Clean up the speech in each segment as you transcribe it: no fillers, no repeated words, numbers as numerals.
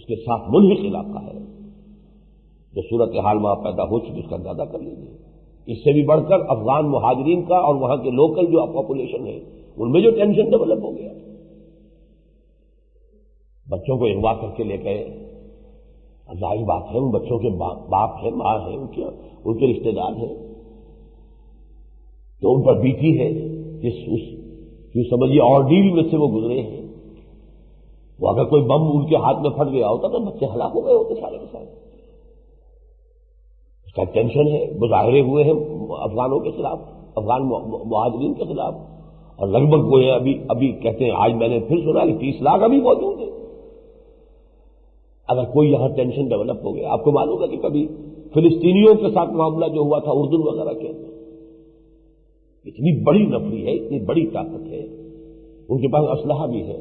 کے ساتھ ملحق علاقہ ہے. جو صورتحال وہاں پیدا ہو چکی اس کا اندازہ کر لیجیے. اس سے بھی بڑھ کر افغان مہاجرین کا اور وہاں کے لوکل جو پاپولیشن ہے ان میں جو ٹینشن ڈیولپ ہو گیا. بچوں کو اغوا کر کے لے گئے. ظاہر بات ہے ان بچوں کے باپ ہیں، ماں ہیں، ان کے رشتے دار ہیں، تو ان پر بیتی ہے. جو سمجھیے آرڈیل میں سے وہ گزرے ہیں. وہ اگر کوئی بم ان کے ہاتھ میں پھٹ گیا ہوتا تو بچے ہلاک ہو گئے ہوتے سارے کے سارے. اس کا ٹینشن ہے. مظاہرے ہوئے ہیں افغانوں کے خلاف، افغان مہاجرین کے خلاف، اور لگ بھگ وہ ہے ابھی کہتے ہیں، آج میں نے پھر سنا کہ 30 لاکھ ابھی موجود ہیں. اگر کوئی یہاں ٹینشن ڈیولپ ہو گیا، آپ کو معلوم ہے کہ کبھی فلسطینیوں کے ساتھ معاملہ جو ہوا تھا اردن وغیرہ کے اندر، اتنی بڑی نفری ہے، اتنی بڑی طاقت ہے، ان کے پاس اسلحہ بھی ہے،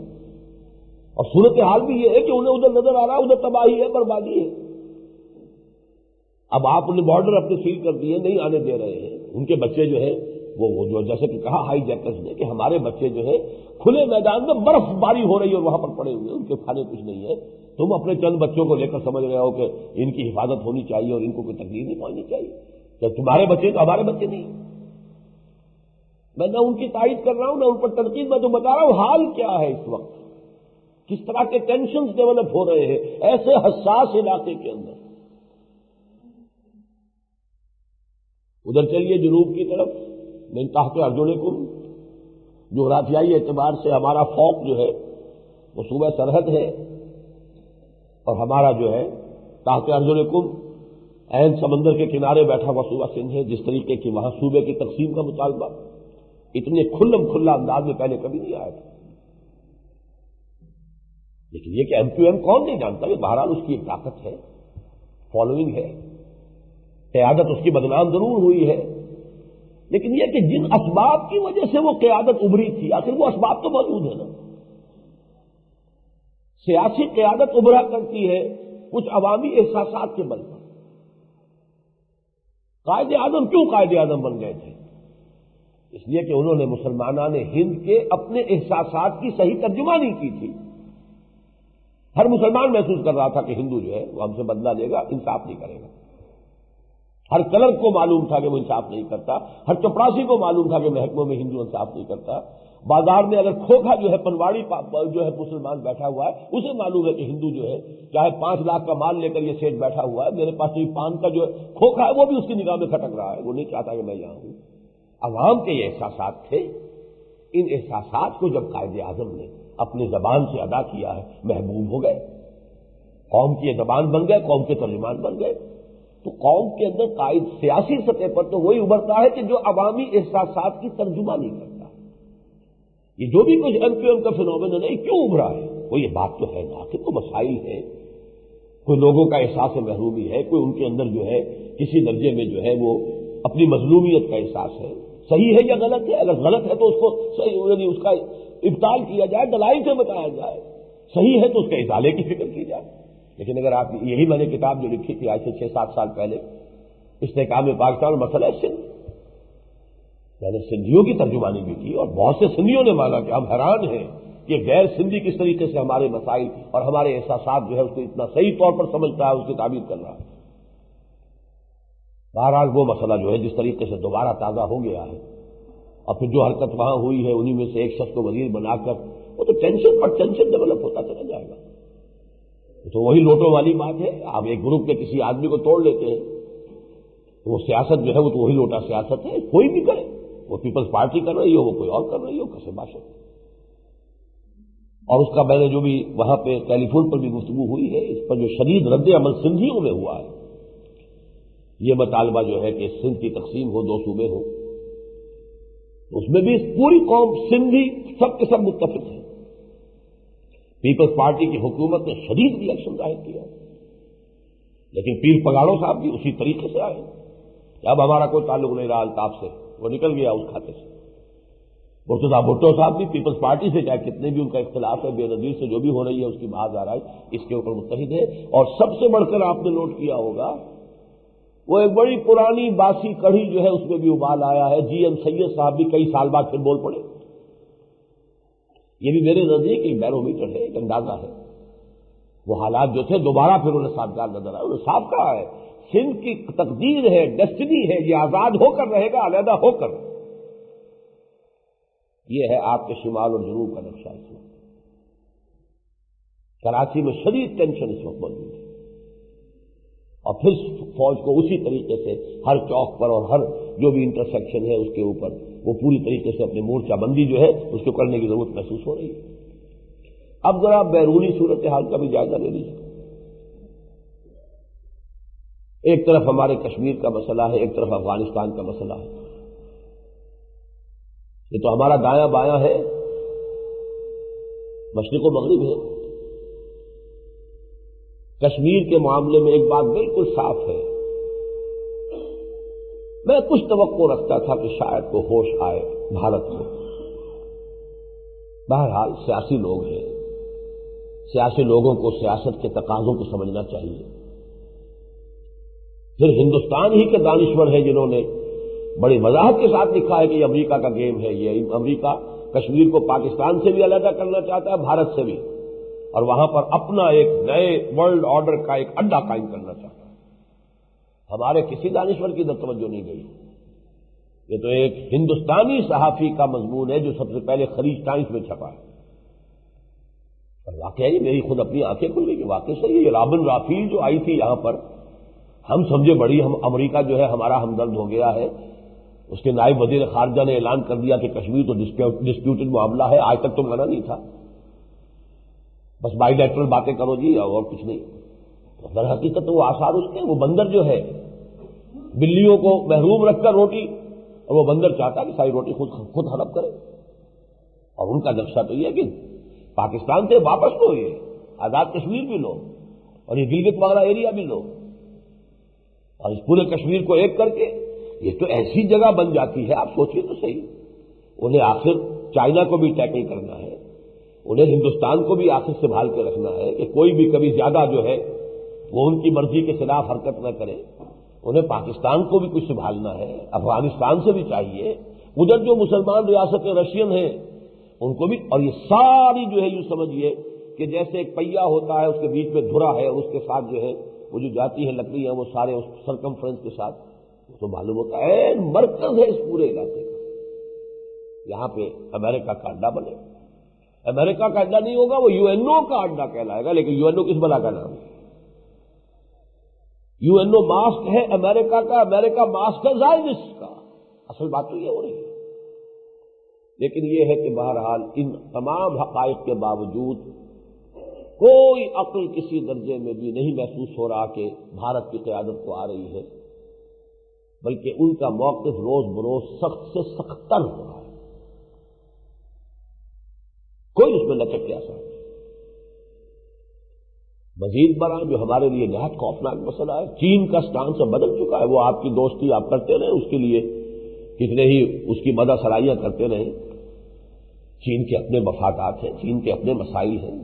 اور صورتحال بھی یہ ہے کہ انہیں ادھر نظر آ رہا ہے ادھر تباہی ہے، بربادی ہے. اب آپ نے بارڈر اپنے سیل کر دیے، نہیں آنے دے رہے ہیں. ان کے بچے جو ہے وہ جو جیسے کہ کہا ہائی جیکرز نے کہ ہمارے بچے جو ہے کھلے میدان میں برف باری ہو رہی ہے اور وہاں پر پڑے ہوئے، ان کے کھانے کچھ نہیں ہے. تم اپنے چند بچوں کو لے کر سمجھ رہے ہو کہ ان کی حفاظت ہونی چاہیے اور ان کو کوئی تکلیف نہیں پہنچنی چاہیے. جب تمہارے بچے تو ہمارے بچے نہیں. میں نہ ان کی تائید کر رہا ہوں نہ ان پر تنقید، میں تو بتا رہا ہوں حال کیا ہے اس وقت، کس طرح کے ٹینشنز ڈیولپ ہو رہے ہیں ایسے حساس علاقے کے اندر. ادھر چلیے جنوب کی طرف، من تحت ارجلکم، جغرافیائی اعتبار سے ہمارا فوق جو ہے وہ صوبہ سرحد ہے، اور ہمارا جو ہے تحت ارجلکم عین سمندر کے کنارے بیٹھا ہوا صوبہ سندھ ہے. جس طریقے کی وہاں صوبے کی تقسیم کا مطالبہ اتنے کھلا انداز میں پہلے کبھی نہیں آیا تھا. لیکن یہ کہ ایم کیو ایم کون نہیں جانتا کہ بہرحال اس کی ایک طاقت ہے، فالوئنگ ہے، قیادت اس کی بدنام ضرور ہوئی ہے، لیکن یہ کہ جن اسباب کی وجہ سے وہ قیادت ابھری تھی آخر وہ اسباب تو موجود ہے نا. سیاسی قیادت ابھرا کرتی ہے کچھ عوامی احساسات کے بل پر. قائد اعظم کیوں قائد اعظم بن گئے تھے؟ اس لیے کہ انہوں نے مسلمانان ہند کے اپنے احساسات کی صحیح ترجمانی کی تھی. ہر مسلمان محسوس کر رہا تھا کہ ہندو جو ہے وہ ہم سے بدلہ لے گا، انصاف نہیں کرے گا. ہر کلرک کو معلوم تھا کہ وہ انصاف نہیں کرتا، ہر چپراسی کو معلوم تھا کہ محکموں میں ہندو انصاف نہیں کرتا. بازار میں اگر کھوکھا جو ہے پنواڑی جو ہے مسلمان بیٹھا ہوا ہے، اسے معلوم ہے کہ ہندو جو ہے چاہے 5 لاکھ کا مال لے کر یہ سیٹ بیٹھا ہوا ہے، میرے پاس جو پان کا جو کھوکھا ہے وہ بھی اس کی نگاہ میں کھٹک رہا ہے، وہ نہیں چاہتا کہ میں یہاں ہوں. عوام کے یہ احساسات تھے. ان احساسات کو جب قائد اعظم نے اپنی زبان سے ادا کیا ہے، محبوب ہو گئے، قوم کی یہ زبان بن گئے، قوم کے ترجمان بن گئے. تو قوم کے اندر قائد سیاسی سطح پر تو وہی ابھرتا ہے کہ جو عوامی احساسات کی ترجمانی کرتا ہے. یہ جو بھی کچھ ایم کیو ایم کا فینومینن ہے کیوں ابھرا ہے؟ وہ یہ بات تو ہے نا کہ کوئی مسائل ہے، کوئی لوگوں کا احساس محرومی ہے، کوئی ان کے اندر جو ہے کسی درجے میں جو ہے وہ اپنی مظلومیت کا احساس ہے. صحیح ہے یا غلط ہے؟ اگر غلط ہے تو اس کو صحیح یعنی اس کا ابطال کیا جائے، دلائل سے بتایا جائے. صحیح ہے تو اس کے ازالے کی فکر کی جائے. لیکن اگر آپ یہی میں نے کتاب جو لکھی تھی آج سے 6-7 سال پہلے، استحکام پاکستان اور مسئلہ سندھ، میں نے سندھیوں کی ترجمانی بھی کی اور بہت سے سندھیوں نے مانا کہ ہم حیران ہیں کہ غیر سندھی کس طریقے سے ہمارے مسائل اور ہمارے احساسات جو ہے اس کو اتنا صحیح طور پر سمجھتا ہے، اس کی تعبیر کر رہا ہے. بہرحال وہ مسئلہ جو ہے جس طریقے سے دوبارہ تازہ ہو گیا ہے، اور پھر جو حرکت وہاں ہوئی ہے انہی میں سے ایک شخص کو وزیر بنا کر وہ تو ٹینشن پر ٹینشن ڈیولپ ہوتا چلا جائے گا. تو وہی لوٹوں والی بات ہے. آپ ایک گروپ کے کسی آدمی کو توڑ لیتے ہیں تو وہ سیاست جو ہے وہ تو وہی لوٹا سیاست ہے. کوئی بھی کرے، وہ پیپلز پارٹی کر رہی ہو، وہ کوئی اور کر رہی ہو، کسے باشد. اور اس کا میں نے جو بھی وہاں پہ ٹیلی فون پر بھی گفتگو ہوئی ہے، اس پر جو شدید رد عمل سندھیوں میں ہوا ہے، یہ مطالبہ جو ہے کہ سندھ کی تقسیم ہو، 2 صوبے ہو، اس میں بھی پوری قوم سندھی سب کے سب متفق ہیں. پیپلز پارٹی کی حکومت نے شدید ریئیکشن ظاہر کیا، لیکن پیر پگاڑوں صاحب بھی اسی طریقے سے آئے کہ اب ہمارا کوئی تعلق نہیں رہا الطاف سے، وہ نکل گیا اس کھاتے سے. مرتضیٰ بھٹو صاحب بھی پیپلز پارٹی سے چاہے کتنے بھی ان کا اختلاف ہے، بے نظیر سے جو بھی ہو رہی ہے اس کی بات آ رہا ہے، اس کے اوپر متحد ہے. اور سب سے بڑھ کر آپ نے نوٹ کیا ہوگا وہ ایک بڑی پرانی باسی کڑھی جو ہے اس میں بھی ابال آیا ہے. جی ایم سید صاحب بھی کئی سال بعد پھر بول پڑے. یہ بھی میرے نزدیک ایک بیرومیٹر ہے، ایک اندازہ ہے وہ حالات جو تھے دوبارہ پھر انہیں سازگار نظر آئے. انہوں نے صاف کہا ہے سندھ کی تقدیر ہے، ڈیسٹنی ہے، یہ آزاد ہو کر رہے گا، علیحدہ ہو کر. یہ ہے آپ کے شمال اور جنوب کا نقشہ. اس وقت کراچی میں شدید ٹینشن اس وقت موجود ہے، اور پھر فوج کو اسی طریقے سے ہر چوک پر اور ہر جو بھی انٹرسیکشن ہے اس کے اوپر وہ پوری طریقے سے اپنے مورچہ بندی جو ہے اس کو کرنے کی ضرورت محسوس ہو رہی ہے. اب ذرا بیرونی صورتحال کا بھی جائزہ لے لیجیے. ایک طرف ہمارے کشمیر کا مسئلہ ہے، ایک طرف افغانستان کا مسئلہ ہے. یہ تو ہمارا دایاں بایاں ہے، مشرق و مغرب ہے. کشمیر کے معاملے میں ایک بات بالکل صاف ہے، میں کچھ توقع رکھتا تھا کہ شاید کو ہوش آئے بھارت کو. بہرحال سیاسی لوگ ہیں، سیاسی لوگوں کو سیاست کے تقاضوں کو سمجھنا چاہیے. پھر ہندوستان ہی کے دانشور ہیں جنہوں نے بڑی وضاحت کے ساتھ لکھا ہے کہ یہ امریکہ کا گیم ہے. یہ امریکہ کشمیر کو پاکستان سے بھی علیحدہ کرنا چاہتا ہے، بھارت سے بھی، اور وہاں پر اپنا ایک نئے ورلڈ آرڈر کا ایک اڈا قائم کرنا چاہتا ہے. ہمارے کسی دانشور کی طرف توجہ نہیں گئی. یہ تو ایک ہندوستانی صحافی کا مضمون ہے جو سب سے پہلے خلیج ٹائمز میں چھپا ہے. اور واقعی میری خود اپنی آنکھیں کھل گئی کہ واقعی صحیح. یہ رابن رافیل جو آئی تھی یہاں پر، ہم سمجھے بڑی امریکہ جو ہے ہمارا ہمدرد ہو گیا ہے. اس کے نائب وزیر خارجہ نے اعلان کر دیا کہ کشمیر تو ڈسپیوٹڈ معاملہ ہے، آج تک تو منع نہیں تھا، بس بائی لیٹرل باتیں کرو جی اور کچھ نہیں. در حقیقت تو وہ آثار اس کے، وہ بندر جو ہے بلیوں کو محروم رکھ کر روٹی، اور وہ بندر چاہتا ہے کہ ساری روٹی خود ہڑپ کرے. اور ان کا نقشہ تو یہ ہے کہ پاکستان سے واپس لو، یہ آزاد کشمیر بھی لو، اور یہ گلگت وغیرہ ایریا بھی لو، اور اس پورے کشمیر کو ایک کر کے یہ تو ایسی جگہ بن جاتی ہے. آپ سوچیے تو صحیح، انہیں آخر چائنا کو بھی ٹیکل کرنا ہے، انہیں ہندوستان کو بھی آخر سنبھال کے رکھنا ہے کہ کوئی بھی کبھی زیادہ جو ہے وہ ان کی مرضی کے خلاف حرکت نہ کرے. انہیں پاکستان کو بھی کچھ سنبھالنا ہے، افغانستان سے بھی چاہیے، ادھر جو مسلمان ریاستیں رشین ہیں ان کو بھی. اور یہ ساری جو ہے یوں سمجھیے کہ جیسے ایک پہیا ہوتا ہے، اس کے بیچ میں دھرا ہے، اور اس کے ساتھ جو ہے وہ جو جاتی ہیں لکڑیاں وہ سارے اس سرکمفرنس کے ساتھ، تو معلوم ہوتا ہے مرکز ہے اس پورے علاقے کا. یہاں پہ امریکہ کا اڈا بنے. امریکہ کا اڈا نہیں ہوگا، وہ یو این او کا اڈا کہلائے گا. لیکن یو این او کس بلا کا نام ہے؟ یو این او ماسک ہے امریکہ کا، امریکہ ماسک ہے زائنسٹ کا. اصل بات تو یہ ہو رہی ہے. لیکن یہ ہے کہ بہرحال ان تمام حقائق کے باوجود کوئی عقل کسی درجے میں بھی نہیں محسوس ہو رہا کہ بھارت کی قیادت کو آ رہی ہے، بلکہ ان کا موقف روز بروز سخت سے سختر ہو رہا ہے. کوئی اس میں لچک کے آسان نہیں. مزید برآں جو ہمارے لیے نہایت خوفناک مسئلہ ہے، چین کا سٹانس اب بدل چکا ہے. وہ آپ کی دوستی آپ کرتے رہے، اس کے لیے کتنے ہی اس کی مدح سرائیاں کرتے رہے. چین کے اپنے مفادات ہیں، چین کے اپنے مسائل ہیں.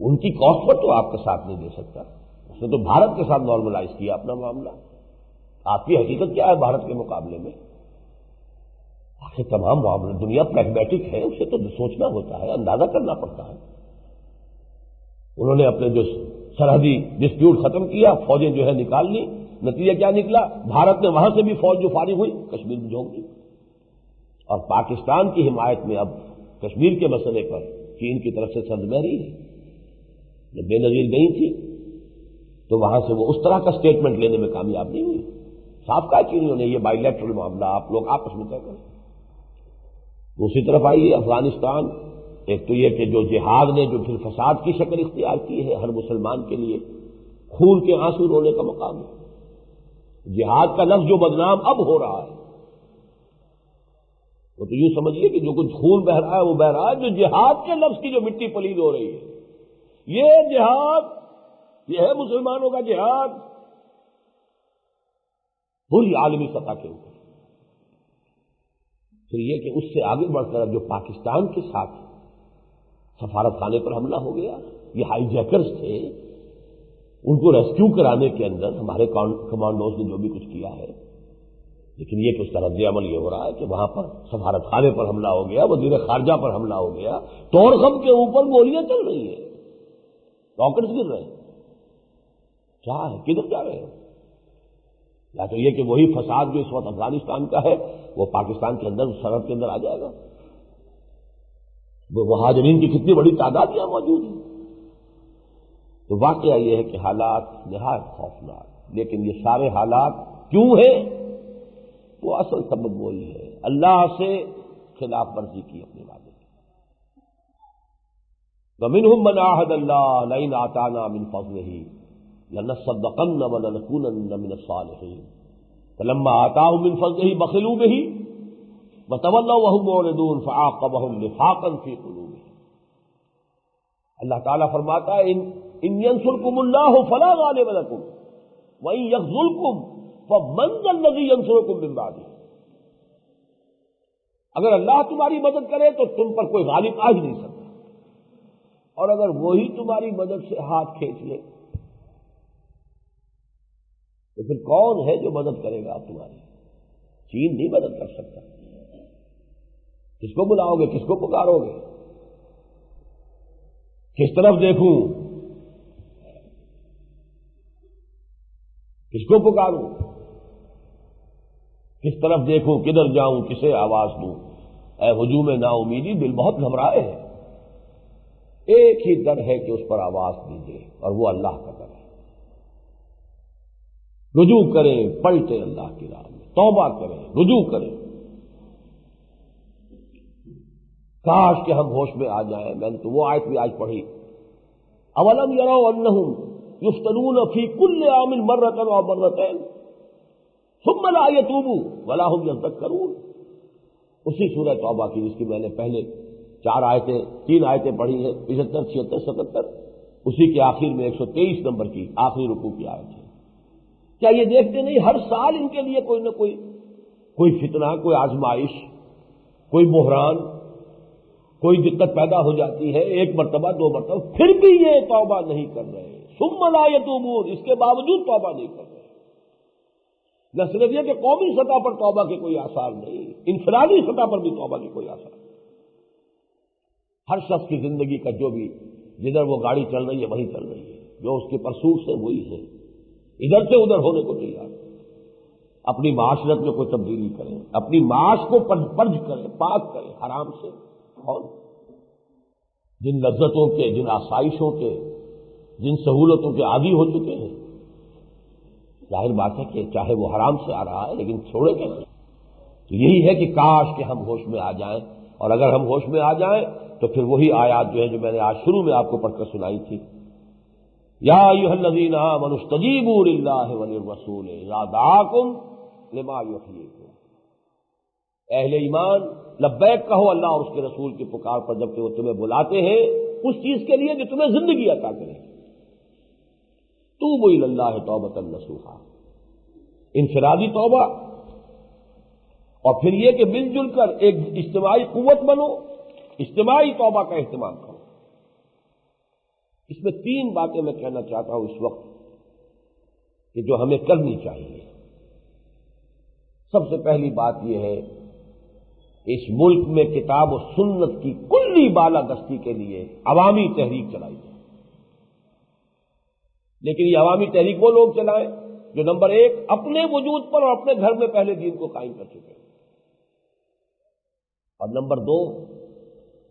ان کی کاسٹ پر تو آپ کا ساتھ نہیں دے سکتا. اس نے تو بھارت کے ساتھ نارملائز کیا اپنا معاملہ. آپ کی حقیقت کیا ہے بھارت کے مقابلے میں؟ آخر تمام معاملے دنیا پریگمیٹک ہے، اسے تو سوچنا ہوتا ہے، اندازہ کرنا پڑتا ہے. انہوں نے اپنے جو سرحدی ڈسپیوٹ ختم کیا، فوجیں جو ہے نکال لی. نتیجہ کیا نکلا؟ بھارت نے وہاں سے بھی فوج جو فارغ ہوئی کشمیر میں جھونک دی. اور پاکستان کی حمایت میں اب کشمیر کے مسئلے پر چین کی طرف سے سرزمہری ہے. جب بے نظیر گئی تھی تو وہاں سے وہ اس طرح کا سٹیٹمنٹ لینے میں کامیاب نہیں ہوئی. صاف کہا چینیوں نے یہ بائی لیٹرل معاملہ آپ لوگ آپس میں طے کریں. دوسری طرف آئیے افغانستان. ایک تو یہ کہ جو جہاد نے جو پھر فساد کی شکل اختیار کی ہے، ہر مسلمان کے لیے خون کے آنسو رونے کا مقام ہے. جہاد کا لفظ جو بدنام اب ہو رہا ہے، وہ تو یوں سمجھیے کہ جو کچھ خون بہ رہا ہے وہ بہ رہا ہے. جو جہاد کے لفظ کی جو مٹی پلید ہو رہی ہے، یہ جہاد، یہ ہے مسلمانوں کا جہاد پوری عالمی سطح کے اوپر. پھر یہ کہ اس سے آگے بڑھ کر جو پاکستان کے ساتھ سفارت خانے پر حملہ ہو گیا، یہ ہائی جیکرز تھے، ان کو ریسکیو کرانے کے اندر ہمارے کمانڈوز نے جو بھی کچھ کیا ہے. لیکن یہ کہ اس کا رد عمل یہ ہو رہا ہے کہ وہاں پر سفارت خانے پر حملہ ہو گیا، وزیر خارجہ پر حملہ ہو گیا، طورخم کے اوپر گولیاں چل رہی ہیں. راکٹس گر رہے ہیں، کیا ہے، کدھر جا رہے ہیں؟ یا تو یہ کہ وہی فساد جو اس وقت افغانستان کا ہے وہ پاکستان کے اندر، سرحد کے اندر آ جائے گا؟ وہ مہاجرین کی کتنی بڑی تعداد یہاں موجود ہے۔ تو واقعہ یہ ہے کہ حالات نہایت خوفناک، لیکن یہ سارے حالات کیوں ہیں؟ وہ اصل سبب وہی ہے، اللہ سے خلاف ورزی کی اپنے وعدے کی۔ وَمِنْهُمْ مَنْ عَاهَدَ اللَّهَ لَئِنْ آتَانَا مِنْ فَضْلِهِ لَنَصَّدَّقَنَّ وَلَنَكُونَنَّ مِنَ الصَّالِحِينَ فَلَمَّا آتَاهُم مِّن فَضْلِهِ بَخِلُوا بِهِ وَتَوَلَّوْا وَهُمْ مُعْرِضُونَ فَعَاقَبَهُمْ نِفَاقًا فِي قُلُوبِهِمْ۔ اللہ تعالیٰ فرماتا ہے إِن يَنصُرْكُمُ اللَّهُ فَلَا غَالِبَ لَكُمْ وَإِن يَخْذُلْكُمْ فَمَنْ ذَا الَّذِي يَنصُرُكُم مِّن بَعْدِهِ۔ اگر اللہ تمہاری مدد کرے تو تم پر کوئی غالب آ ہی نہیں سکتا، اور اگر وہی تمہاری مدد سے ہاتھ کھینچ لے تو پھر کون ہے جو مدد کرے گا تمہاری؟ چین نہیں مدد کر سکتا، کس کو بلاؤ گے، کس کو پکارو گے، کس طرف دیکھوں، کس کو پکاروں، کس طرف دیکھوں، کدھر جاؤں، کسے آواز دوں؟ اے ہجوم نا امیدی، دل بہت گھبرائے ہیں۔ ایک ہی در ہے کہ اس پر آواز دیجیے، اور وہ اللہ کا در ہے۔ رجوع کریں، پلٹیں اللہ کی راہ میں، توبہ کریں، رجوع کریں۔ کاش کہ ہم ہوش میں آ جائیں۔ میں نے تو وہ آیت بھی آج پڑھی، اولم یروا انہم یفتنون فی کل عام مرۃ و مرتین ثم لا یتوبوا ولا هم یذکرون۔ اسی سورہ توبہ کی جس کی میں نے پہلے 3 آیتیں پڑھی ہیں، 75، 76، 77، اسی کے آخر میں 123 نمبر کی آخری رکوع کی آیت ہے۔ کیا یہ دیکھتے نہیں ہر سال ان کے لیے کوئی نہ کوئی فتنہ، کوئی آزمائش، کوئی بحران، کوئی دقت پیدا ہو جاتی ہے، 1 مرتبہ 2 مرتبہ، پھر بھی یہ توبہ نہیں کر رہے، ثم لا یتوبون، اس کے باوجود توبہ نہیں کر رہے۔ نہ صرف یہ کہ قومی سطح پر توبہ کے کوئی آثار نہیں، انفرادی سطح پر بھی توبہ کے کوئی آثار نہیں۔ ہر شخص کی زندگی کا جو بھی جدھر وہ گاڑی چل رہی ہے وہیں چل رہی ہے، جو اس کے پرسوٹ سے وہی ہے، ادھر سے ادھر ہونے کو تیار۔ اپنی معاشرت میں کوئی تبدیلی کریں، اپنی معاش کو پرج کریں، پاک کریں حرام سے، اور جن لذتوں کے، جن آسائشوں کے، جن سہولتوں کے عادی ہو چکے ہیں، ظاہر بات ہے کہ چاہے وہ حرام سے آ رہا ہے لیکن چھوڑے کیسے؟ تو یہی ہے کہ کاش کہ ہم ہوش میں آ جائیں، اور اگر ہم ہوش میں آ جائیں تو پھر وہی آیات جو ہے جو میں نے آج شروع میں آپ کو پڑھ کر سنائی تھی، یا ایھا الذین آمنوا استجیبوا للہ وللرسول اذا دعاکم لما یحییکم۔ اہل ایمان لبیک کہو اللہ اور اس کے رسول کی پکار پر جب کہ وہ تمہیں بلاتے ہیں اس چیز کے لیے جو تمہیں زندگی عطا کرے۔ توبوا الی اللہ توبۃ نصوحا، انفرادی توبہ، اور پھر یہ کہ مل جل کر ایک اجتماعی قوت بنو، اجتماعی توبہ کا اہتمام کرو۔ اس میں 3 باتیں میں کہنا چاہتا ہوں اس وقت کہ جو ہمیں کرنی چاہیے۔ سب سے پہلی بات یہ ہے، اس ملک میں کتاب و سنت کی کلی بالادستی کے لیے عوامی تحریک چلائی جائے، لیکن یہ عوامی تحریک وہ لوگ چلائیں جو نمبر 1 اپنے وجود پر اور اپنے گھر میں پہلے دین کو قائم کر چکے ہیں، اور نمبر 2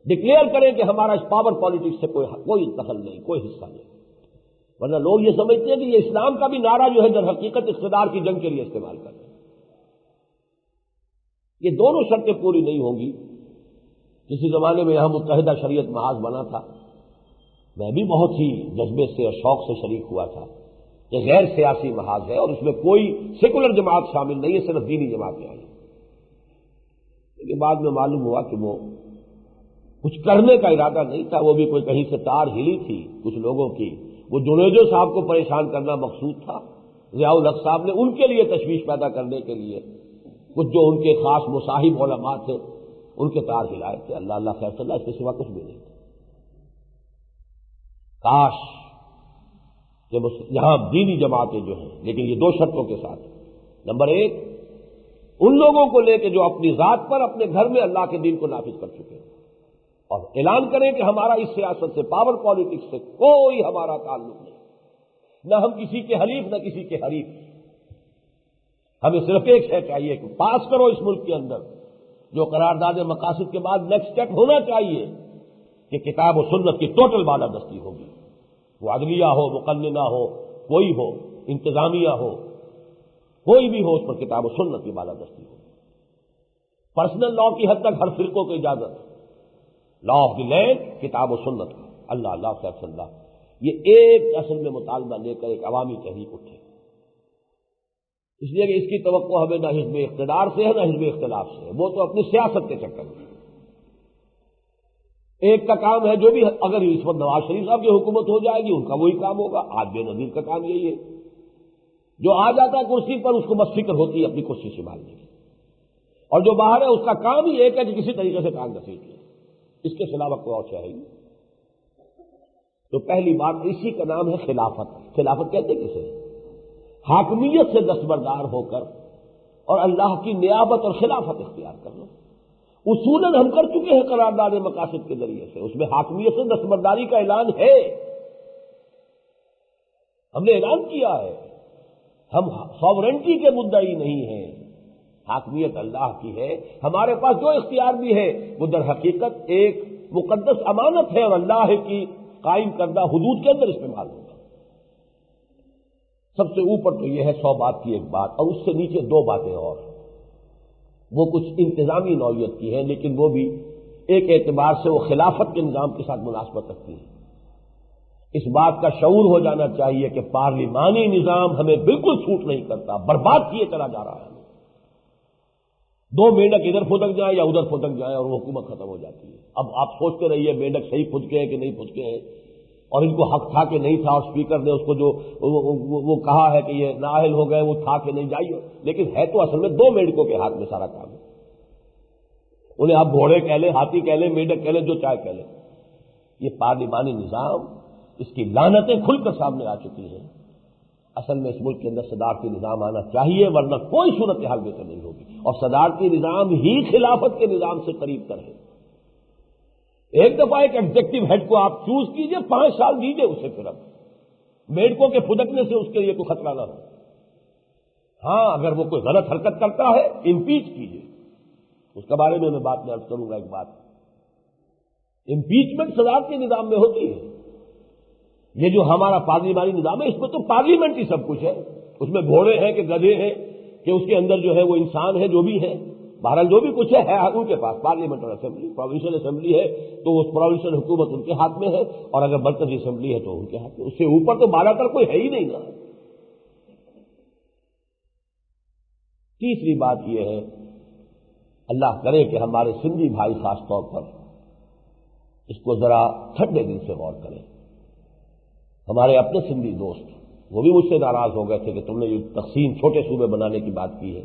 ڈکلیئر کریں کہ ہمارا اس پاور پالیٹکس سے کوئی دخل نہیں، کوئی حصہ نہیں، ورنہ لوگ یہ سمجھتے ہیں کہ یہ اسلام کا بھی نعرہ جو ہے در حقیقت اقتدار کی جنگ کے لیے استعمال کر رہے ہیں۔ یہ دونوں شرطیں پوری نہیں ہوں گی۔ کسی زمانے میں یہاں متحدہ شریعت محاذ بنا تھا، میں بھی بہت ہی جذبے سے اور شوق سے شریک ہوا تھا۔ یہ غیر سیاسی محاذ ہے اور اس میں کوئی سیکولر جماعت شامل نہیں ہے، صرف دینی جماعتیں آئی، لیکن بعد میں معلوم ہوا کہ وہ کچھ کرنے کا ارادہ نہیں تھا، وہ بھی کوئی کہیں سے تار ہلی تھی کچھ لوگوں کی، وہ جنیدو صاحب کو پریشان کرنا مقصود تھا، ضیاء الحق صاحب نے ان کے لیے تشویش پیدا کرنے کے لیے کچھ جو ان کے خاص مصاحب علماء تھے ان کے تار ہلائے تھے۔ اللہ اللہ خیر صلی اللہ، اس کے سوا کچھ بھی نہیں تھا۔ کاش کہ یہاں دینی جماعتیں جو ہیں، لیکن یہ 2 شرطوں کے ساتھ، نمبر 1 ان لوگوں کو لے کے جو اپنی ذات پر اپنے گھر میں اللہ کے دین کو نافذ کر چکے ہیں، اور اعلان کریں کہ ہمارا اس سیاست سے، پاور پالیٹکس سے کوئی ہمارا تعلق نہیں، نہ ہم کسی کے حلیف نہ کسی کے حریف، ہمیں صرف ایک شے چاہیے کہ پاس کرو اس ملک کے اندر جو قرارداد مقاصد کے بعد نیکسٹ اسٹیپ ہونا چاہیے کہ کتاب و سنت کی ٹوٹل بالادستی ہوگی، وہ عدلیہ ہو، مقننہ ہو، کوئی ہو، انتظامیہ ہو، کوئی بھی ہو، اس پر کتاب و سنت کی بالادستی ہوگی۔ پرسنل لا کی حد تک ہر فرقوں کو اجازت، لا آف دی لینڈ کتاب و سنت کا، اللہ صلی اللہ، یہ ایک اصل میں مطالبہ لے کر ایک عوامی تحریک اٹھے، اس لیے کہ اس کی توقع ہمیں نہ حزب اقتدار سے ہے نہ حزب اختلاف سے ہے، وہ تو اپنی سیاست کے چکر میں ایک کا کام ہے، جو بھی اگر اس وقت نواز شریف صاحب کی حکومت ہو جائے گی ان کا وہی کام ہوگا، آج بے نظیر کا کام یہی ہے، جو آ جاتا ہے کرسی پر اس کو بس فکر ہوتی ہے اپنی کرسی سنبھالنے کی، اور جو باہر ہے اس کا کام ہی ایک ہے کہ کسی طریقے سے کام نصیب کیا، اس کے خلاف کوئی اور چاہیے۔ تو پہلی بات اسی کا نام ہے خلافت۔ خلافت کہتے کسے؟ حاکمیت سے دستبردار ہو کر اور اللہ کی نیابت اور خلافت اختیار کرنا۔ اصولاً ہم کر چکے ہیں قرارداد مقاصد کے ذریعے سے، اس میں حاکمیت سے دستبرداری کا اعلان ہے، ہم نے اعلان کیا ہے، ہم ساورنٹی کے مدعی نہیں ہیں، حاکمیت اللہ کی ہے، ہمارے پاس جو اختیار بھی ہے وہ در حقیقت ایک مقدس امانت ہے اور اللہ کی قائم کردہ حدود کے اندر استعمال ہوگا۔ سب سے اوپر تو یہ ہے 100 بات کی ایک بات، اور اس سے نیچے 2 باتیں اور، وہ کچھ انتظامی نوعیت کی ہیں لیکن وہ بھی ایک اعتبار سے وہ خلافت کے نظام کے ساتھ مناسبت رکھتی ہیں۔ اس بات کا شعور ہو جانا چاہیے کہ پارلیمانی نظام ہمیں بالکل سوٹ نہیں کرتا، برباد کیے چلا جا رہا ہے، 2 مینڈک ادھر پھدک جائیں یا ادھر پھدک جائیں اور وہ حکومت ختم ہو جاتی ہے۔ اب آپ سوچتے رہیے مینڈک صحیح پھدکے ہیں کہ نہیں پھدکے ہیں، اور ان کو حق تھا کہ نہیں تھا، اور اسپیکر نے اس کو جو وہ کہا ہے کہ یہ نااہل ہو گئے، وہ تھا کہ نہیں، جائیے، لیکن ہے تو اصل میں 2 مینڈکوں کے ہاتھ میں سارا کام ہے، انہیں آپ گھوڑے کہہ لیں، ہاتھی کہہ لیں، مینڈک کہہ لیں، جو چاہے کہہ لیں۔ یہ پارلیمانی نظام، اس کی لعنتیں کھل کر سامنے آ چکی ہیں۔ اصل میں اس ملک کے اندر صدارتی نظام آنا چاہیے، ورنہ کوئی صورتحال بہتر نہیں ہوگی، اور صدارتی نظام ہی خلافت کے نظام سے قریب تر ہے۔ ایک دفعہ ایک ایگزیکٹو ہیڈ کو آپ چوز کیجئے، 5 سال دیجئے اسے، پھر اب میڈکوں کے پھدکنے سے اس کے لیے کوئی خطرہ نہ ہو۔ ہاں اگر وہ کوئی غلط حرکت کرتا ہے امپیچ کیجئے، اس کے بارے میں بات میں عرض کروں گا۔ ایک بات، امپیچمنٹ صدارتی نظام میں ہوتی ہے، یہ جو ہمارا پارلیمانی نظام ہے اس میں تو پارلیمنٹ ہی سب کچھ ہے، اس میں گھوڑے ہیں کہ گدھے ہیں کہ اس کے اندر جو ہے وہ انسان ہے، جو بھی ہے، بہرحال جو بھی کچھ ہے ان کے پاس، پارلیمنٹ اور اسمبلی، پروونشل اسمبلی ہے تو اس پروونشل حکومت ان کے ہاتھ میں ہے، اور اگر مرکزی اسمبلی ہے تو ان کے ہاتھ میں، اس سے اوپر تو بالا تر کوئی ہے ہی نہیں نا۔ تیسری بات یہ ہے، اللہ کرے کہ ہمارے سندھی بھائی خاص طور پر اس کو ذرا ٹھنڈے دل سے غور کریں۔ ہمارے اپنے سندھی دوست وہ بھی مجھ سے ناراض ہو گئے تھے کہ تم نے یہ تقسیم چھوٹے صوبے بنانے کی بات کی ہے،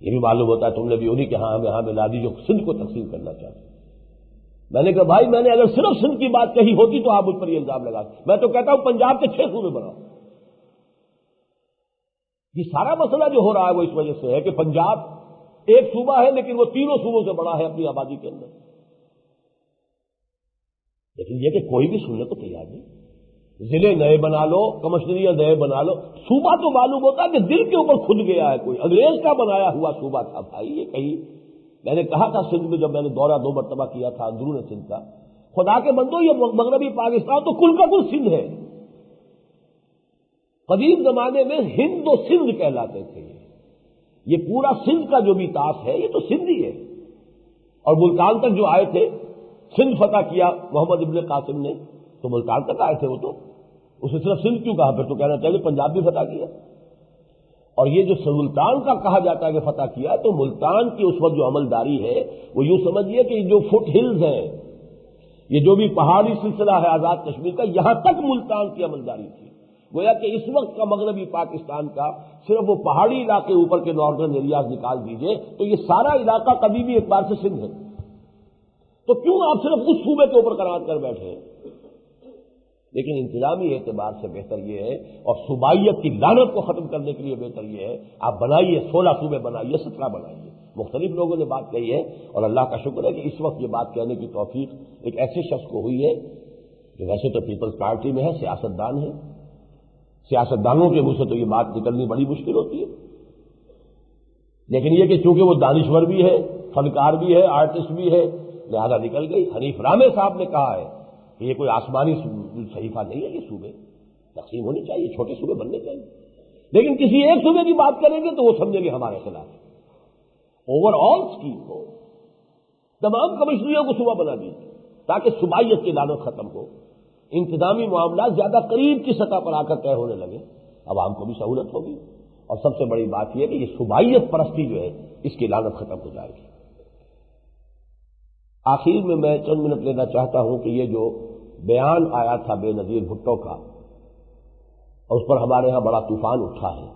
یہ بھی معلوم ہوتا ہے تم نے بھی انہی کے ہاں ملا دی جو سندھ کو تقسیم کرنا چاہتے۔ میں نے کہا بھائی میں نے اگر صرف سندھ کی بات کہی ہوتی تو آپ مجھ پر یہ الزام لگاتے، میں تو کہتا ہوں پنجاب کے 6 صوبے بناؤ۔ یہ سارا مسئلہ جو ہو رہا ہے وہ اس وجہ سے ہے کہ پنجاب ایک صوبہ ہے لیکن وہ 3 صوبوں سے بڑا ہے اپنی آبادی کے اندر، لیکن یہ کہ کوئی بھی سننے کو تیار نہیں، ضلع نئے بنا لو، کمشنریاں نئے بنا لو، صوبہ تو معلوم ہوتا ہے کہ دل کے اوپر کھد گیا ہے، کوئی انگریز کا بنایا ہوا صوبہ تھا بھائی۔ یہ کہیں میں نے کہا تھا سندھ میں جب میں نے دورہ 2 مرتبہ کیا تھا اندرون سندھ کا، خدا کے بندو یہ مغربی پاکستان تو کل کا کل سندھ ہے، قدیم زمانے میں ہند و سندھ کہلاتے تھے، یہ پورا سندھ کا جو بھی طاس ہے یہ تو سندھی ہے، اور ملتان تک جو آئے تھے، سندھ فتح کیا محمد ابن قاسم نے تو ملتان تک آئے تھے، وہ تو اسے صرف سندھ کیوں کہا، پھر تو کہنا چاہیے پنجاب بھی فتح کیا۔ اور یہ جو ملتان کا کہا جاتا ہے کہ فتح کیا، تو ملتان کی اس وقت جو عملداری ہے وہ یوں سمجھیے کہ جو فٹ ہلز ہیں، یہ جو بھی پہاڑی سلسلہ ہے آزاد کشمیر کا، یہاں تک ملتان کی عملداری تھی۔ گویا کہ اس وقت کا مغربی پاکستان کا صرف وہ پہاڑی علاقے اوپر کے ناردرن ایریاز نکال دیجئے تو یہ سارا علاقہ قدیمی اعتبار سے سندھ ہے، تو کیوں آپ صرف اس صوبے کے اوپر قرار کر بیٹھے ہیں؟ لیکن انتظامی اعتبار سے بہتر یہ ہے، اور صوبائیت کی لعنت کو ختم کرنے کے لیے بہتر یہ ہے، آپ بنائیے 16 صوبے بنائیے، 17 بنائیے، مختلف لوگوں نے بات کہی ہے، اور اللہ کا شکر ہے کہ اس وقت یہ بات کہنے کی توفیق ایک ایسے شخص کو ہوئی ہے جو ویسے تو پیپلز پارٹی میں ہے، سیاستدان ہے. سیاستدانوں کے منہ سے تو یہ بات نکلنی بڑی مشکل ہوتی ہے، لیکن یہ کہ چونکہ وہ دانشور بھی ہے، فنکار بھی ہے، آرٹسٹ بھی ہے، لہذا نکل گئی. حنیف رامے صاحب نے کہا ہے کہ یہ کوئی آسمانی صحیفہ نہیں ہے، یہ صوبے تقسیم ہونی چاہیے، چھوٹے صوبے بننے چاہیے. لیکن کسی ایک صوبے کی بات کریں گے تو وہ سمجھیں گے ہمارے خلاف. اوور آل اسکیم کو تمام کمشنریوں کو صوبہ بنا دیجیے تاکہ صوبائیت کی لعنت ختم ہو، انتظامی معاملات زیادہ قریب کی سطح پر آ کر طے ہونے لگے، عوام کو بھی سہولت ہوگی. اور سب سے بڑی بات یہ کہ یہ صوبائیت پرستی جو ہے اس کی لعنت ختم ہو جائے گی. آخر میں میں چند منٹ لینا چاہتا ہوں کہ یہ جو بیان آیا تھا بے نظیر بھٹو کا، اور اس پر ہمارے ہاں بڑا طوفان اٹھا ہے،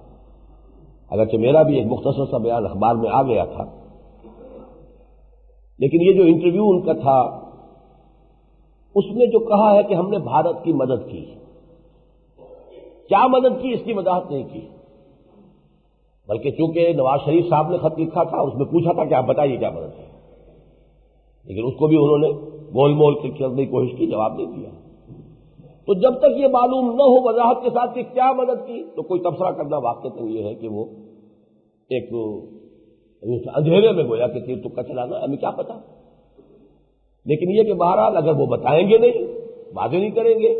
اگرچہ میرا بھی ایک مختصر سا بیان اخبار میں آ گیا تھا، لیکن یہ جو انٹرویو ان کا تھا اس میں جو کہا ہے کہ ہم نے بھارت کی مدد کی، کیا مدد کی اس کی وضاحت نہیں کی، بلکہ چونکہ نواز شریف صاحب نے خط لکھا تھا اس میں پوچھا تھا کہ آپ بتائیے کیا مدد ہے، لیکن اس کو بھی انہوں نے گول مول کرنے کی کوشش کی، جواب نہیں دیا. تو جب تک یہ معلوم نہ ہو وضاحت کے ساتھ کہ کیا مدد کی تو کوئی تبصرہ کرنا واقعتاً یہ ہے کہ وہ ایک اندھیرے میں گویا کہ تیر تکا چلانا، ہمیں کیا پتا. لیکن یہ کہ بہرحال اگر وہ بتائیں گے نہیں، واضح نہیں کریں گے،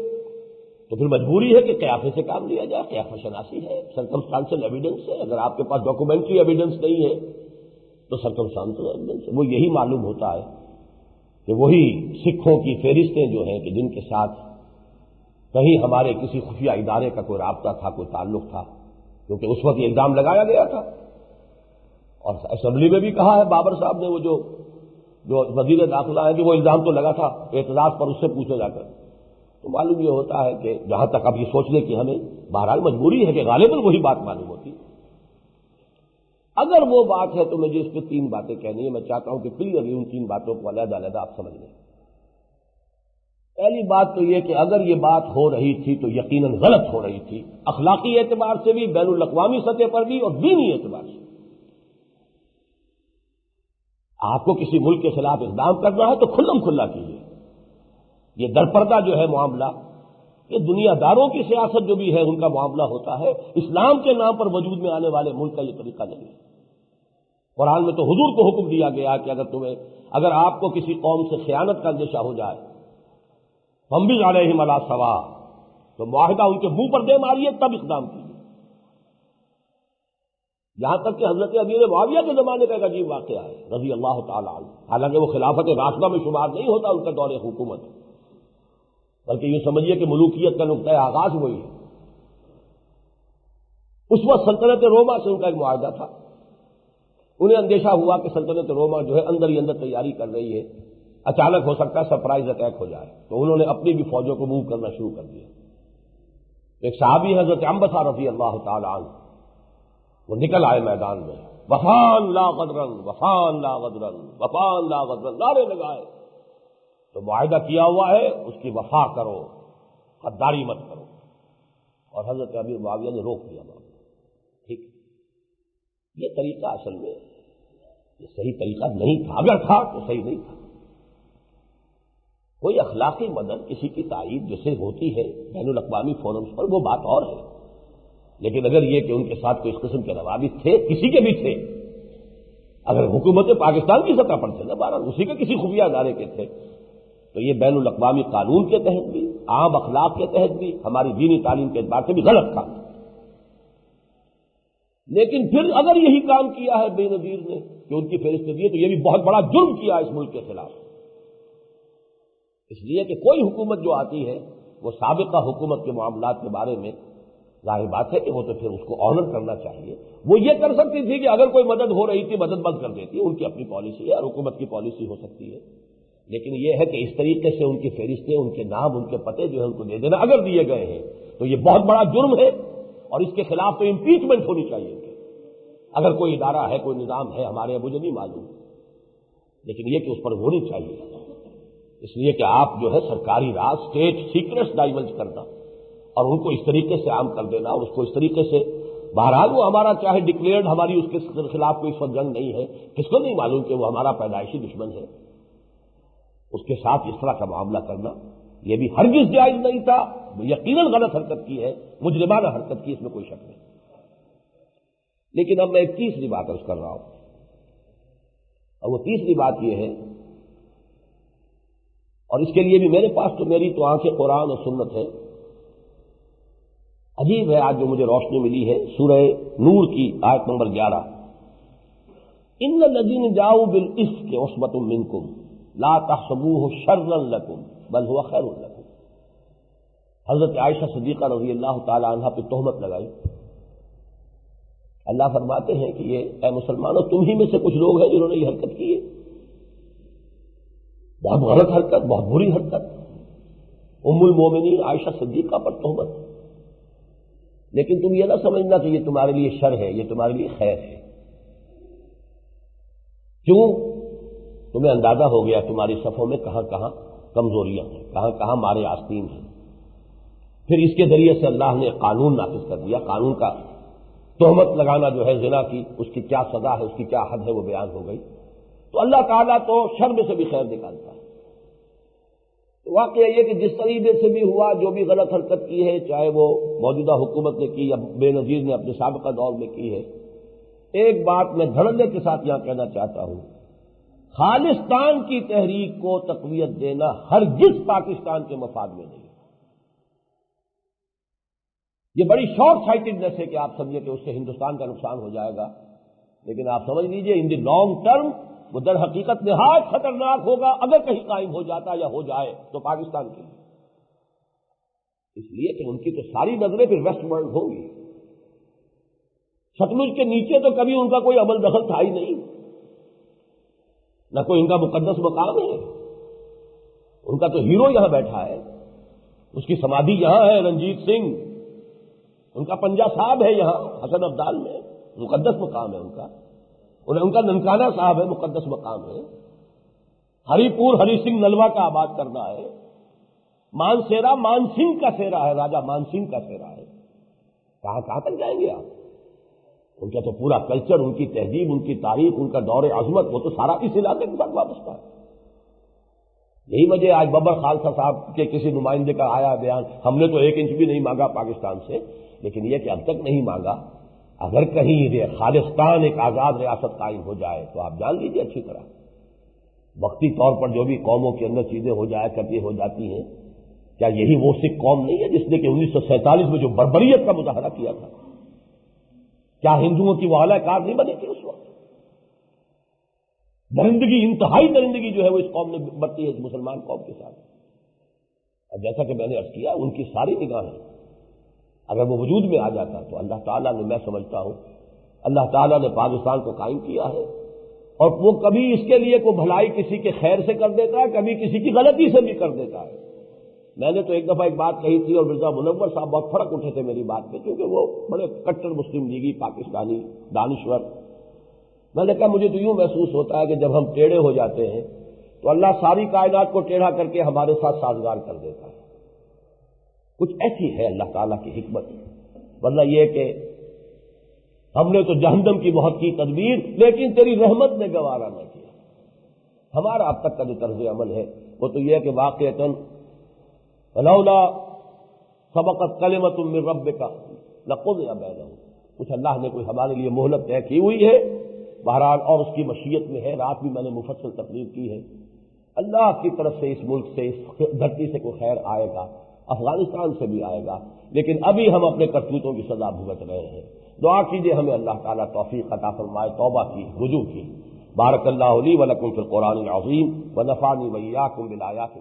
تو پھر مجبوری ہے کہ قیافے سے کام لیا جائے. قیافہ شناسی ہے، سرکمسٹانشل ایویڈنس ہے. اگر آپ کے پاس ڈاکومنٹری ایویڈنس نہیں ہے تو سرکمسٹانشل ایویڈنس ہے. وہ یہی معلوم ہوتا ہے کہ وہی سکھوں کی فہرستیں جو ہیں کہ جن کے ساتھ کہیں ہمارے کسی خفیہ ادارے کا کوئی رابطہ تھا، کوئی تعلق تھا، کیونکہ اس وقت یہ الزام لگایا گیا تھا. اور اسمبلی میں بھی کہا ہے بابر صاحب نے، وہ جو وزیر داخلہ ہے کہ وہ الزام تو لگا تھا، اعتراض پر اس سے پوچھے جا کر. تو معلوم یہ ہوتا ہے کہ جہاں تک اب یہ سوچنے کی ہمیں بہرحال مجبوری ہے کہ غالباً وہی بات معلوم ہوتی. اگر وہ بات ہے تو مجھے اس پہ تین باتیں کہنی ہے. میں چاہتا ہوں کہ کلیئرلی ان تین باتوں کو علیحدہ علیحدہ آپ سمجھ لیں. پہلی بات تو یہ کہ اگر یہ بات ہو رہی تھی تو یقیناً غلط ہو رہی تھی، اخلاقی اعتبار سے بھی، بین الاقوامی سطح پر بھی، اور دینی اعتبار سے. آپ کو کسی ملک کے خلاف اقدام کرنا ہے تو کھلم کھلا کیجیے. یہ درپردہ جو ہے معاملہ، یہ دنیا داروں کی سیاست جو بھی ہے ان کا معاملہ ہوتا ہے، اسلام کے نام پر وجود میں آنے والے ملک کا یہ طریقہ نہیں ہے. قرآن میں تو حضور کو حکم دیا گیا کہ اگر آپ کو کسی قوم سے خیانت کا اندیشہ ہو جائے، فَانبِذْ عَلَيْهِمْ عَلَىٰ سَوَاءٍ، تو معاہدہ ان کے منہ پر دے ماریے تب اقدام کیجیے. یہاں تک کہ حضرت امیر معاویہ کے زمانے کا ایک عجیب واقعہ ہے رضی اللہ تعالیٰ عنہ. حالانکہ وہ خلافت راشدہ میں شمار نہیں ہوتا ان کا دور حکومت، بلکہ یہ سمجھیے کہ ملوکیت کا نقطۂ آغاز وہی ہے. اس وقت سلطنت روما سے ان کا ایک معاہدہ تھا. انہیں اندیشہ ہوا کہ سلطنت روما جو ہے اندر ہی اندر تیاری کر رہی ہے، اچانک ہو سکتا ہے سرپرائز اٹیک ہو جائے. تو انہوں نے اپنی بھی فوجوں کو موو کرنا شروع کر دیا. ایک صحابی حضرت عنبسہ رضی اللہ تعالیٰ عنہ، وہ نکل آئے میدان میں، وفان لا غدرن، وفان لا غدرن، وفان لا غدرن نعرے لگائے. تو معاہدہ کیا ہوا ہے، اس کی وفا کرو، غداری مت کرو. اور حضرت امیر معاویہ نے روک دیا معاملہ. ٹھیک، یہ طریقہ اصل میں یہ صحیح طریقہ نہیں تھا. اگر تھا تو صحیح نہیں تھا. کوئی اخلاقی مدد کسی کی تائید جیسے ہوتی ہے بین الاقوامی فورمز پر، وہ بات اور ہے. لیکن اگر یہ کہ ان کے ساتھ کوئی اس قسم کے روابط تھے، کسی کے بھی تھے، اگر حکومت پاکستان کی سطح پر تھے نا، بہرحال اسی کے کسی خفیہ ادارے کے تھے، تو یہ بین الاقوامی قانون کے تحت بھی، عام اخلاق کے تحت بھی، ہماری دینی تعلیم کے اعتبار سے بھی غلط کام تھا. لیکن پھر اگر یہی کام کیا ہے بے نظیر نے کہ ان کی فہرست دی، تو یہ بھی بہت بڑا جرم کیا اس ملک کے خلاف. اس لیے کہ کوئی حکومت جو آتی ہے وہ سابقہ حکومت کے معاملات کے بارے میں ظاہر بات ہے کہ وہ تو پھر اس کو آنر کرنا چاہیے. وہ یہ کر سکتی تھی کہ اگر کوئی مدد ہو رہی تھی مدد بند کر دیتی، ان کی اپنی پالیسی ہے اور حکومت کی پالیسی ہو سکتی ہے. لیکن یہ ہے کہ اس طریقے سے ان کی فہرستیں، ان کے نام، ان کے پتے جو ہے ان کو دے دینا اگر دیے گئے ہیں تو یہ بہت بڑا جرم ہے، اور اس کے خلاف تو امپیچمنٹ ہونی چاہیے. اگر کوئی ادارہ ہے، کوئی نظام ہے، ہمارے مجھے نہیں معلوم، لیکن یہ کہ اس پر ہونی چاہیے. اس لیے کہ آپ جو ہے سرکاری راز، اسٹیٹ سیکرٹس ڈائیورج کرنا اور ان کو اس طریقے سے عام کر دینا اور اس کو اس طریقے سے بہرحال وہ ہمارا چاہے ڈکلیئرڈ ہماری اس کے خلاف کوئی اس وقت جنگ نہیں ہے، کس کو نہیں معلوم کہ وہ ہمارا پیدائشی دشمن ہے، اس کے ساتھ اس طرح کا معاملہ کرنا یہ بھی ہرگز جائز نہیں تھا، یقیناً غلط حرکت کی ہے، مجرمانہ حرکت کی، اس میں کوئی شک نہیں۔ لیکن اب میں ایک تیسری بات عرض کر رہا ہوں، اور وہ تیسری بات یہ ہے، اور اس کے لیے بھی میرے پاس تو میری تو آنکھیں قرآن اور سنت ہے۔ عجیب ہے آج جو مجھے روشنی ملی ہے، سورہ نور کی آیت نمبر 11، ان الذین جاؤوا بالافک عصبۃ منکم لا تحسبوه شرا لکم بل هو خیر لکم۔ حضرت عائشہ صدیقہ رضی اللہ تعالی عنہا پہ تہمت لگائی۔ اللہ فرماتے ہیں کہ یہ اے مسلمانوں تم ہی میں سے کچھ لوگ ہیں جنہوں نے یہ حرکت کی ہے، بہت غلط حرکت، بہت بری حرکت، ام المومنین عائشہ صدیقہ پر تہمت۔ لیکن تم یہ نہ سمجھنا کہ یہ تمہارے لیے شر ہے، یہ تمہارے لیے خیر ہے۔ کیوں؟ تمہیں اندازہ ہو گیا تمہاری صفوں میں کہاں کہاں کمزوریاں ہیں، کہاں کہاں مارے آستین ہیں۔ پھر اس کے ذریعے سے اللہ نے قانون نافذ کر دیا، قانون کا تہمت لگانا جو ہے زنا کی، اس کی کیا سزا ہے، اس کی کیا حد ہے، وہ بیان ہو گئی۔ تو اللہ تعالیٰ تو شر میں سے بھی خیر نکالتا ہے۔ واقعہ یہ کہ جس طریقے سے بھی ہوا، جو بھی غلط حرکت کی ہے، چاہے وہ موجودہ حکومت نے کی یا بے نظیر نے اپنے سابقہ دور میں کی ہے، ایک بات میں دھڑلے کے ساتھ یہاں کہنا چاہتا ہوں، خالصتان کی تحریک کو تقویت دینا ہرگز پاکستان کے مفاد میں نہیں۔ یہ بڑی شارٹ سائٹڈنس ہے کہ آپ سمجھیں کہ اس سے ہندوستان کا نقصان ہو جائے گا، لیکن آپ سمجھ لیجئے ان دی لانگ ٹرم وہ در حقیقت نہایت خطرناک ہوگا اگر کہیں قائم ہو جاتا یا ہو جائے تو پاکستان کے لیے، اس لیے کہ ان کی تو ساری نظریں پھر ویسٹ ورلڈ ہوں گی۔ ستلج کے نیچے تو کبھی ان کا کوئی عمل دخل تھا ہی نہیں، نہ کوئی ان کا مقدس مقام ہے، ان کا تو ہیرو یہاں بیٹھا ہے، اس کی سمادھی یہاں ہے، رنجیت سنگھ، ان کا پنجہ صاحب ہے یہاں حسن ابدال میں، مقدس مقام ہے ان کا ننکانہ صاحب ہے، مقدس مقام ہے، ہری پور ہری سنگھ نلوا کا آباد کرنا ہے، مان سیرا مان سنگھ کا سیرا ہے، راجہ مان سنگھ کا سیرا ہے، کہاں کہاں تک جائیں گے آپ؟ ان کا تو پورا کلچر، ان کی تہذیب، ان کی تاریخ، ان کا دور عظمت، وہ تو سارا اس علاقے کے ساتھ وابستہ ہے۔ یہی وجہ آج ببر خالصہ صاحب کے کسی نمائندے کا آیا بیان، ہم نے تو 1 انچ بھی نہیں مانگا پاکستان سے، لیکن یہ کہ اب تک نہیں مانگا، اگر کہیں خالصتان ایک آزاد ریاست قائم ہو جائے تو آپ جان لیجیے اچھی طرح وقتی طور پر جو بھی قوموں کے اندر چیزیں ہو جائے کرتی ہو جاتی ہیں، کیا یہی وہ سکھ قوم نہیں ہے جس نے کہ 1947 میں جو بربریت کا مظاہرہ کیا تھا؟ کیا ہندوؤں کی وہ اعلی کار نہیں بنی تھی اس وقت؟ درندگی، انتہائی درندگی جو ہے وہ اس قوم نے برتی ہے اس مسلمان قوم کے ساتھ، اور جیسا کہ میں نے عرض کیا ان کی ساری نگاہیں اگر وہ وجود میں آ جاتا تو اللہ تعالیٰ نے، میں سمجھتا ہوں اللہ تعالیٰ نے پاکستان کو قائم کیا ہے، اور وہ کبھی اس کے لیے کوئی بھلائی کسی کے خیر سے کر دیتا ہے، کبھی کسی کی غلطی سے بھی کر دیتا ہے۔ میں نے تو ایک دفعہ ایک بات کہی تھی اور مرزا منور صاحب بہت فرق اٹھے تھے میری بات پہ، کیونکہ وہ بڑے کٹر مسلم لیگی پاکستانی دانشور۔ میں نے کہا مجھے تو یوں محسوس ہوتا ہے کہ جب ہم ٹیڑھے ہو جاتے ہیں تو اللہ ساری کائنات کو ٹیڑھا کر کے ہمارے ساتھ سازگار کر دیتا ہے، کچھ ایسی ہے اللہ تعالیٰ کی حکمت، ورنہ یہ کہ ہم نے تو جہنم کی بہت کی تدبیر لیکن تیری رحمت نے گوارا نہ کیا۔ ہمارا اب تک کا جو طرز عمل ہے وہ تو یہ ہے کہ واقعتاً لولا سبقت کلمۃ من ربک لقضی بینہم، کچھ اللہ نے کوئی ہمارے لیے مہلت طے کی ہوئی ہے، بہرحال اور اس کی مشیت میں ہے۔ رات بھی میں نے مفصل تقریر کی ہے، اللہ کی طرف سے اس ملک سے، اس دھرتی سے کوئی خیر آئے گا، افغانستان سے بھی آئے گا، لیکن ابھی ہم اپنے کرتوتوں کی سزا بھگت رہے ہیں۔ دعا کیجیے ہمیں اللہ تعالیٰ توفیق عطا فرمائے توبہ کی، رجوع کی۔ بارک اللہ لی و لکم فی القرآن العظیم و نفعنی و ایاکم بالآیات